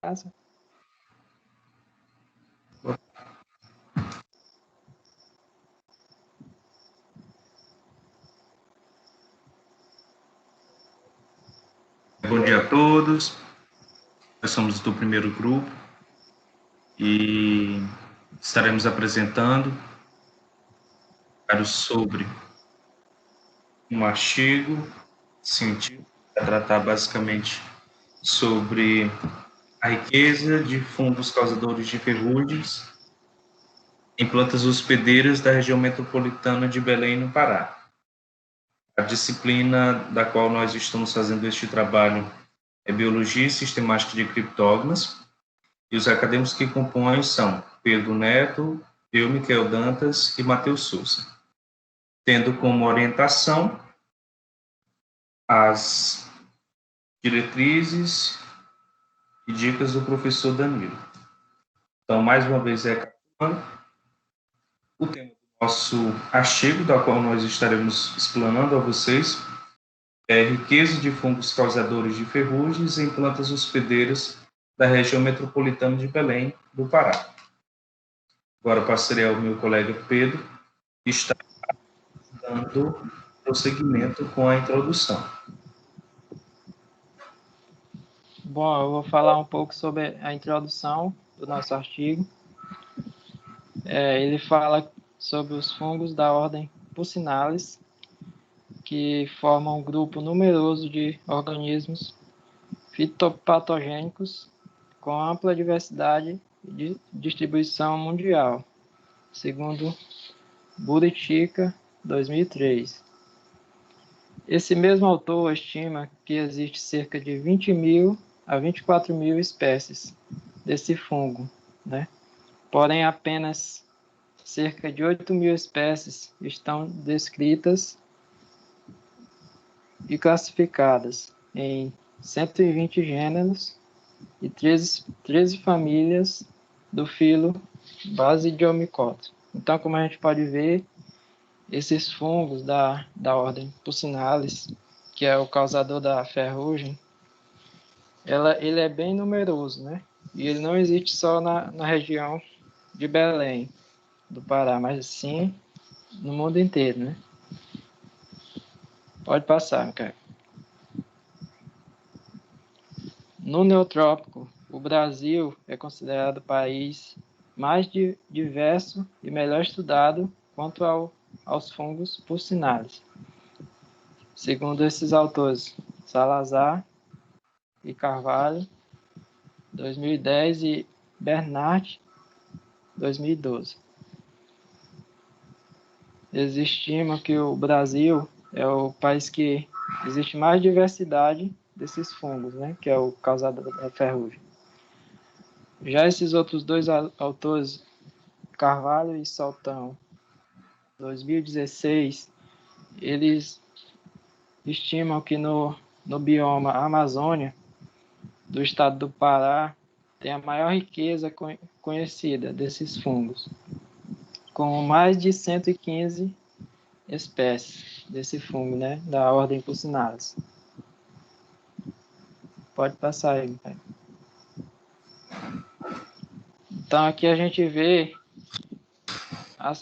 casa. Bom dia a todos. Nós somos do primeiro grupo e estaremos apresentando sobre um artigo científico que vai tratar basicamente sobre a riqueza de fungos causadores de ferrugens em plantas hospedeiras da região metropolitana de Belém, no Pará. A disciplina da qual nós estamos fazendo este trabalho é Biologia Sistemática de Criptógamas, e os acadêmicos que compõem são Pedro Neto, eu, Miquel Dantas e Matheus Souza, tendo como orientação as diretrizes e dicas do professor Danilo. Então, mais uma vez, o tema do nosso artigo, da qual nós estaremos explanando a vocês, é riqueza de fungos causadores de ferrugens em plantas hospedeiras da região metropolitana de Belém, do Pará. Agora passarei ao meu colega Pedro, que está dando prosseguimento com a introdução. Bom, eu vou falar um pouco sobre a introdução do nosso artigo. Ele fala sobre os fungos da ordem Buccinales, que formam um grupo numeroso de organismos fitopatogênicos com ampla diversidade e distribuição mundial, segundo Buritica, 2003. Esse mesmo autor estima que existe cerca de 20.000 a 24.000 espécies desse fungo, né? Porém, apenas cerca de 8.000 espécies estão descritas e classificadas em 120 gêneros e 13 famílias do filo Basidiomycota. Então, como a gente pode ver, esses fungos da ordem Buccinales, que é o causador da ferrugem, ele é bem numeroso, né? E ele não existe só na região de Belém, do Pará, mas sim no mundo inteiro, né? Pode passar, cara. No Neotrópico, o Brasil é considerado o país mais diverso e melhor estudado quanto aos fungos Buccinales. Segundo esses autores, Salazar e Carvalho, 2010, e Bernard, 2012. Eles estimam que o Brasil é o país que existe mais diversidade desses fungos, né, que é o causador da ferrugem. Já esses outros dois autores, Carvalho e Saltão, 2016, eles estimam que no bioma Amazônia, do estado do Pará, tem a maior riqueza conhecida desses fungos, com mais de 115 espécies desse fungo, né, da ordem Buccinales. Pode passar aí, pai. Então, aqui a gente vê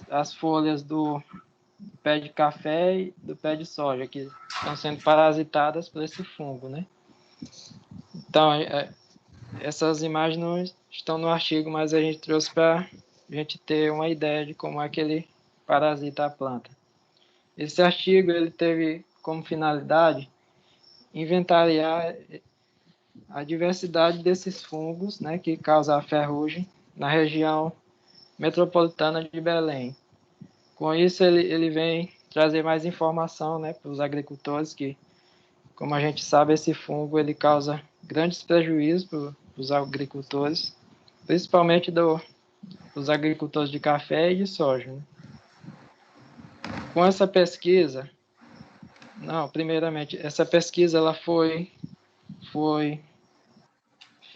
as folhas do pé de café e do pé de soja, que estão sendo parasitadas por esse fungo, né? Então, essas imagens não estão no artigo, mas a gente trouxe para a gente ter uma ideia de como é que ele parasita a planta. Esse artigo ele teve como finalidade inventariar a diversidade desses fungos, né, que causam a ferrugem na região metropolitana de Belém. Com isso, ele vem trazer mais informação, né, para os agricultores, que, como a gente sabe, esse fungo ele causa grandes prejuízos para os agricultores, principalmente dos agricultores de café e de soja, né? Com essa pesquisa, primeiramente, essa pesquisa ela foi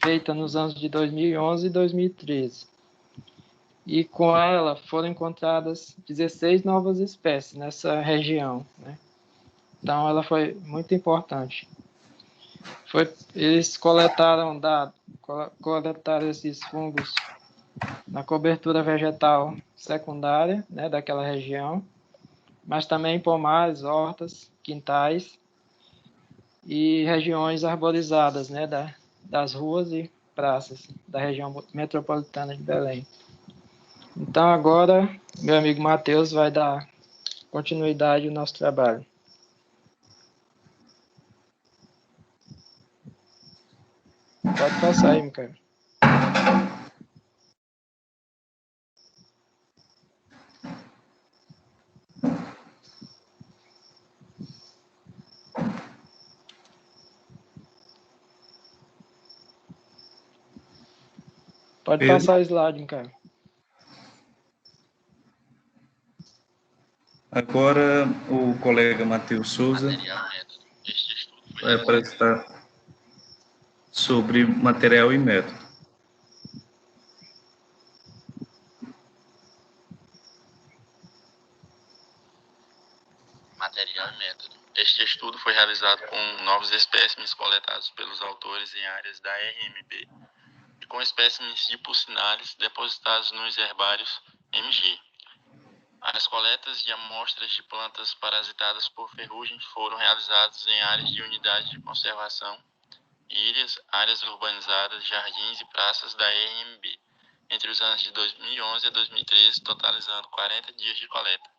feita nos anos de 2011 e 2013. E com ela foram encontradas 16 novas espécies nessa região, né? Então ela foi muito importante. Eles coletaram coletar esses fungos na cobertura vegetal secundária, né, daquela região, mas também em pomares, hortas, quintais e regiões arborizadas, né, das ruas e praças da região metropolitana de Belém. Então agora, meu amigo Matheus vai dar continuidade ao nosso trabalho. Pode passar aí, Micael. Pode Pedro? passar o slide, Micael. Agora, o colega Matheus Souza vai apresentar sobre material e método. Material e método. Este estudo foi realizado com novos espécimes coletados pelos autores em áreas da RMB e com espécimes de pulsinares depositados nos herbários MG. As coletas de amostras de plantas parasitadas por ferrugem foram realizadas em áreas de unidade de conservação, ilhas, áreas urbanizadas, jardins e praças da RMB, entre os anos de 2011 a 2013, totalizando 40 dias de coleta.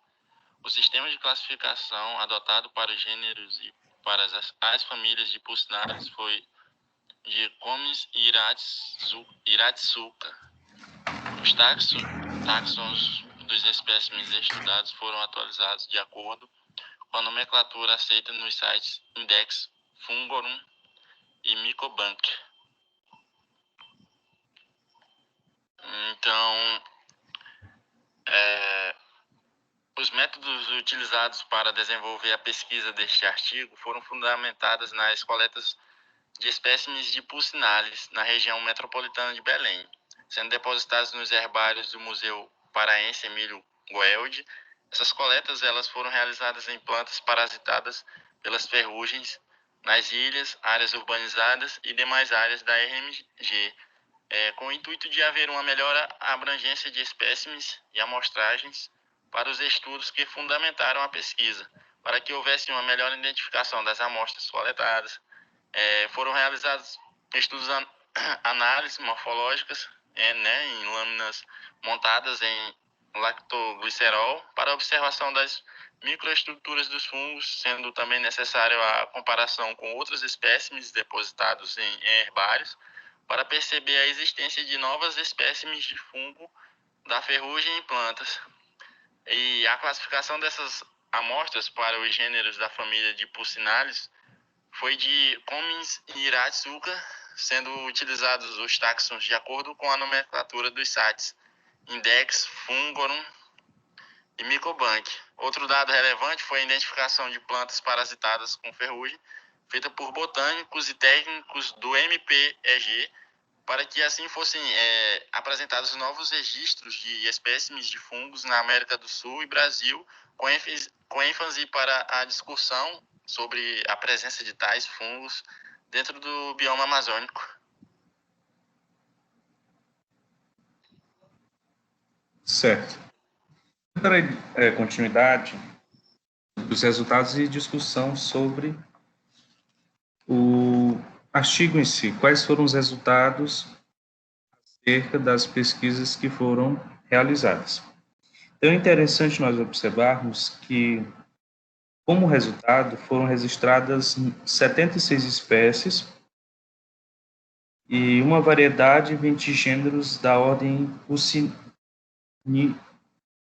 O sistema de classificação adotado para os gêneros e para as famílias de pulsinares foi de Comes e Iratsuka. Os táxons dos espécimes estudados foram atualizados de acordo com a nomenclatura aceita nos sites Index, Fungorum e Mycobank. Então, os métodos utilizados para desenvolver a pesquisa deste artigo foram fundamentados nas coletas de espécimes de pulsinares na região metropolitana de Belém, sendo depositados nos herbários do Museu Paraense Emílio Goeldi. Essas coletas elas foram realizadas em plantas parasitadas pelas ferrugens nas ilhas, áreas urbanizadas e demais áreas da RMG, com o intuito de haver uma melhor abrangência de espécimes e amostragens para os estudos que fundamentaram a pesquisa, para que houvesse uma melhor identificação das amostras coletadas. Foram realizados estudos análises morfológicas em lâminas montadas em lactoglicerol para observação das microestruturas dos fungos, sendo também necessário a comparação com outros espécimes depositados em herbários para perceber a existência de novas espécimes de fungo da ferrugem em plantas. E a classificação dessas amostras para os gêneros da família de pulsinares foi de Comes e Iratsuka, sendo utilizados os táxons de acordo com a nomenclatura dos sites Index, Fungorum e Mycobank. Outro dado relevante foi a identificação de plantas parasitadas com ferrugem, feita por botânicos e técnicos do MPEG, para que assim fossem apresentados novos registros de espécimes de fungos na América do Sul e Brasil, com ênfase para a discussão sobre a presença de tais fungos dentro do bioma amazônico. Certo. Para continuidade dos resultados e discussão sobre o artigo em si, quais foram os resultados acerca das pesquisas que foram realizadas. Então, é interessante nós observarmos que, como resultado, foram registradas 76 espécies e uma variedade de 20 gêneros da ordem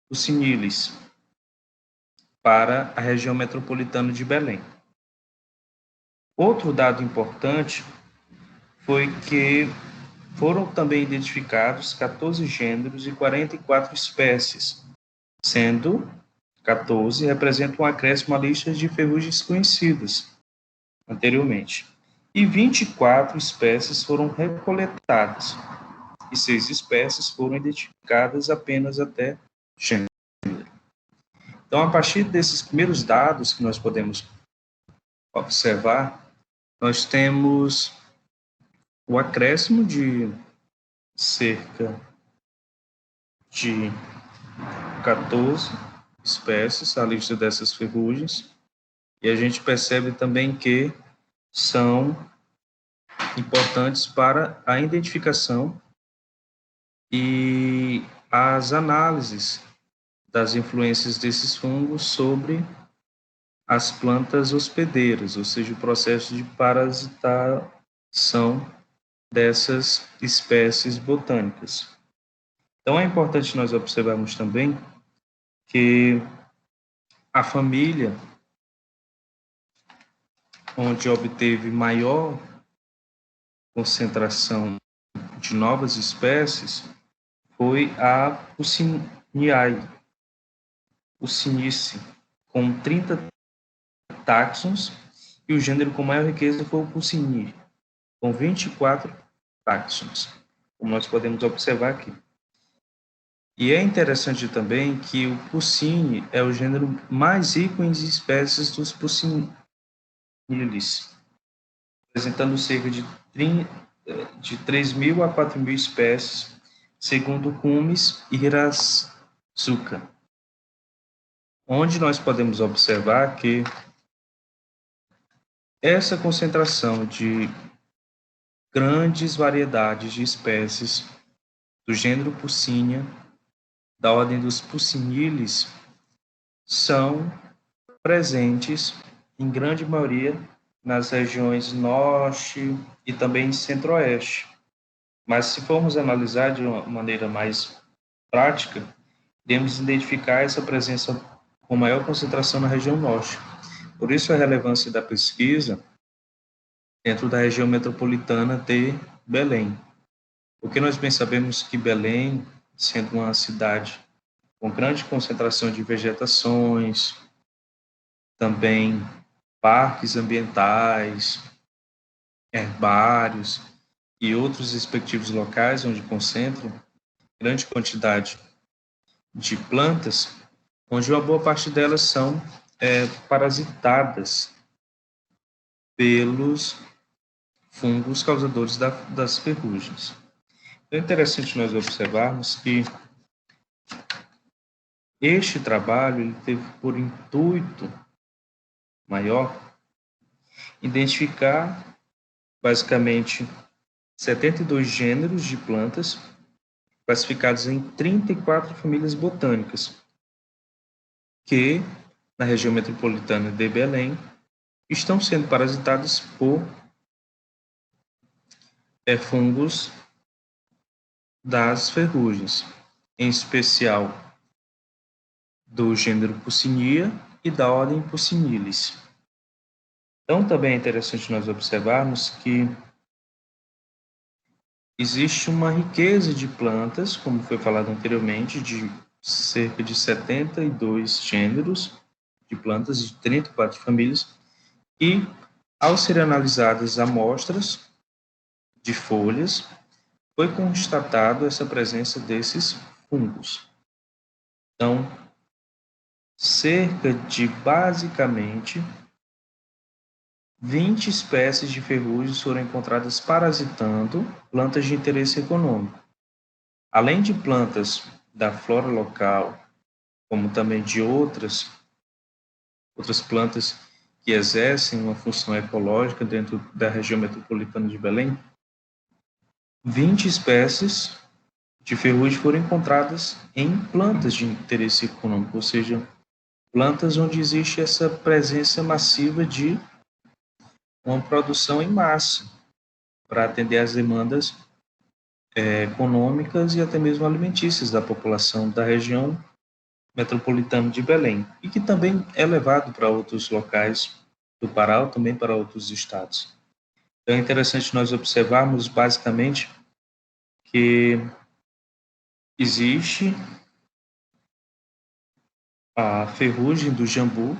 Pulsinilis para a região metropolitana de Belém. Outro dado importante foi que foram também identificados 14 gêneros e 44 espécies, sendo 14 representam um acréscimo à lista de ferrugens conhecidas anteriormente. E 24 espécies foram recoletadas, e 6 espécies foram identificadas apenas até gênero. Então, a partir desses primeiros dados que nós podemos observar, nós temos o acréscimo de cerca de 14 espécies à lista dessas ferrugens, e a gente percebe também que são importantes para a identificação e as análises das influências desses fungos sobre as plantas hospedeiras, ou seja, o processo de parasitação dessas espécies botânicas. Então, é importante nós observarmos também que a família onde obteve maior concentração de novas espécies foi a Pucciniae, com 30 táxons, e o gênero com maior riqueza foi o Puccini, com 24 táxons, como nós podemos observar aqui. E é interessante também que o Puccini é o gênero mais rico em espécies dos Puccinilis, apresentando cerca de 3.000 a 4.000 espécies, segundo Cummins e Hirazuka, onde nós podemos observar que essa concentração de grandes variedades de espécies do gênero Puccinia, da ordem dos Puccinilis, são presentes, em grande maioria, nas regiões norte e também centro-oeste. Mas, se formos analisar de uma maneira mais prática, podemos identificar essa presença com maior concentração na região norte. Por isso, a relevância da pesquisa dentro da região metropolitana de Belém. Porque nós bem sabemos que Belém, sendo uma cidade com grande concentração de vegetações, também parques ambientais, herbários e outros respectivos locais onde concentram grande quantidade de plantas, onde uma boa parte delas são parasitadas pelos fungos causadores das ferrugens. É interessante nós observarmos que este trabalho ele teve por intuito maior identificar basicamente 72 gêneros de plantas classificados em 34 famílias botânicas que, na região metropolitana de Belém, estão sendo parasitadas por fungos das ferrugens, em especial do gênero Puccinia e da ordem Puccinilis. Então, também é interessante nós observarmos que existe uma riqueza de plantas, como foi falado anteriormente, de cerca de 72 gêneros de plantas de 34 famílias, e, ao serem analisadas amostras de folhas, foi constatado essa presença desses fungos. Então, cerca de, basicamente, 20 espécies de ferrugens foram encontradas parasitando plantas de interesse econômico. Além de plantas da flora local, como também de outras plantas que exercem uma função ecológica dentro da região metropolitana de Belém, 20 espécies de ferrugem foram encontradas em plantas de interesse econômico, ou seja, plantas onde existe essa presença massiva de uma produção em massa para atender às demandas econômicas e até mesmo alimentícias da população da região metropolitana de Belém, e que também é levado para outros locais do Pará ou também para outros estados. Então é interessante nós observarmos basicamente que existe a ferrugem do jambu,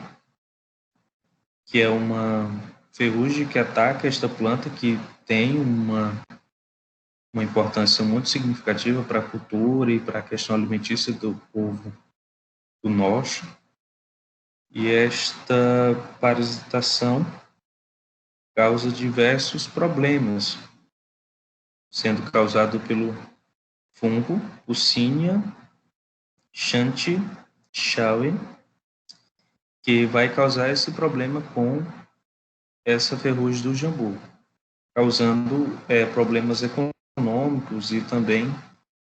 que é uma ferrugem que ataca esta planta, que tem uma importância muito significativa para a cultura e para a questão alimentícia do povo do norte. E esta parasitação causa diversos problemas sendo causado pelo fungo Yersinia chantichaui, que vai causar esse problema com essa ferrugem do jambu, causando problemas econômicos e também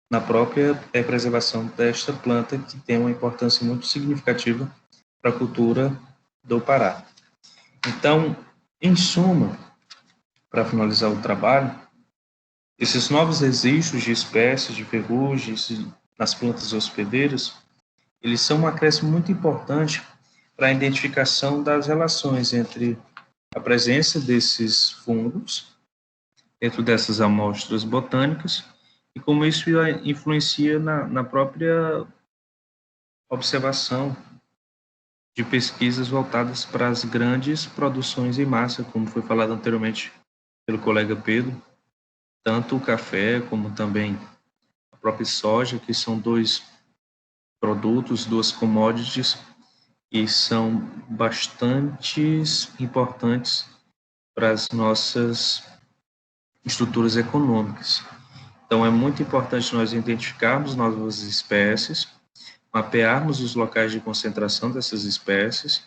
na própria preservação desta planta, que tem uma importância muito significativa para a cultura do Pará. Então, em suma, para finalizar o trabalho, esses novos registros de espécies de ferrugens nas plantas hospedeiras, eles são um acréscimo muito importante para a identificação das relações entre a presença desses fungos dentro dessas amostras botânicas e como isso influencia na própria observação de pesquisas voltadas para as grandes produções em massa, como foi falado anteriormente pelo colega Pedro, tanto o café como também a própria soja, que são dois produtos, duas commodities, e são bastante importantes para as nossas estruturas econômicas. Então, é muito importante nós identificarmos novas espécies, mapearmos os locais de concentração dessas espécies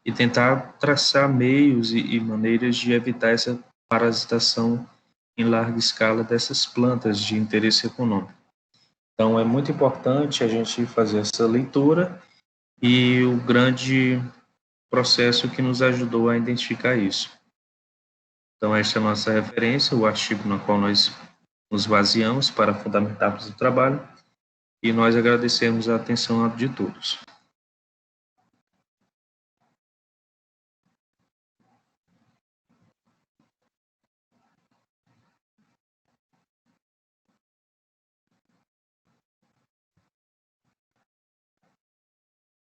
e tentar traçar meios e maneiras de evitar essa parasitação em larga escala dessas plantas de interesse econômico. Então, é muito importante a gente fazer essa leitura e o grande processo que nos ajudou a identificar isso. Então, esta é a nossa referência, o artigo no qual nós nos baseamos para fundamentarmos o trabalho, e nós agradecemos a atenção de todos.